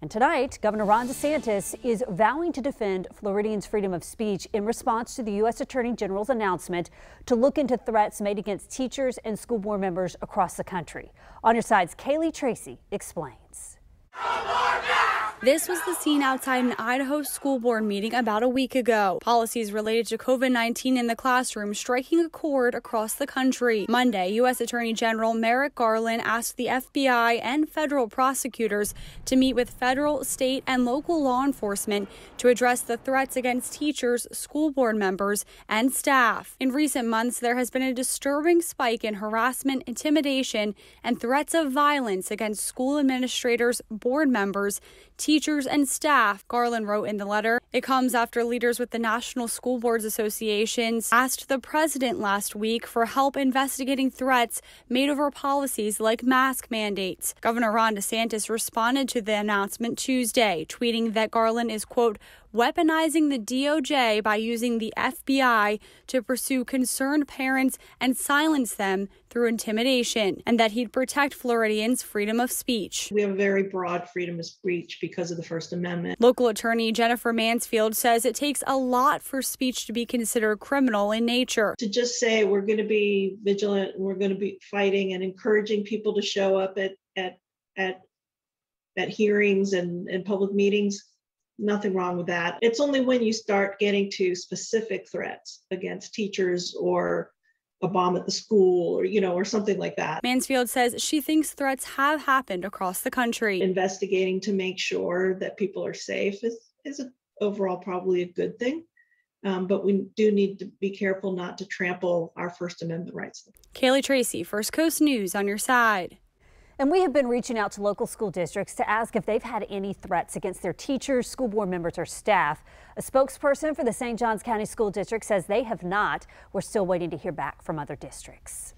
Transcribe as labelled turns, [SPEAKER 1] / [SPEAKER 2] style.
[SPEAKER 1] And tonight, Governor Ron DeSantis is vowing to defend Floridians' freedom of speech in response to the U.S. Attorney General's announcement to look into threats made against teachers and school board members across the country. On your side's Kaylee Tracy explains.
[SPEAKER 2] This was the scene outside an Idaho school board meeting about a week ago. Policies related to COVID-19 in the classroom striking a chord across the country. Monday, U.S. Attorney General Merrick Garland asked the FBI and federal prosecutors to meet with federal, state, and local law enforcement to address the threats against teachers, school board members, and staff. In recent months, there has been a disturbing spike in harassment, intimidation, and threats of violence against school administrators, board members, teachers, and staff, Garland wrote in the letter. It comes after leaders with the National School Boards Associations asked the president last week for help investigating threats made over policies like mask mandates. Governor Ron DeSantis responded to the announcement Tuesday, tweeting that Garland is, quote, weaponizing the DOJ by using the FBI to pursue concerned parents and silence them through intimidation, and that he'd protect Floridians' freedom of speech.
[SPEAKER 3] We have a very broad freedom of speech because of the First Amendment.
[SPEAKER 2] Local attorney Jennifer Mansfield says it takes a lot for speech to be considered criminal in nature.
[SPEAKER 3] To just say we're going to be vigilant, we're going to be fighting and encouraging people to show up at hearings and public meetings, nothing wrong with that. It's only when you start getting to specific threats against teachers or a bomb at the school or something like that.
[SPEAKER 2] Mansfield says she thinks threats have happened across the country.
[SPEAKER 3] Investigating to make sure that people are safe is overall probably a good thing. But we do need to be careful not to trample our First Amendment rights.
[SPEAKER 2] Kaylee Tracy, First Coast News, on your side.
[SPEAKER 1] And we have been reaching out to local school districts to ask if they've had any threats against their teachers, school board members, or staff. A spokesperson for the St. Johns County School District says they have not. We're still waiting to hear back from other districts.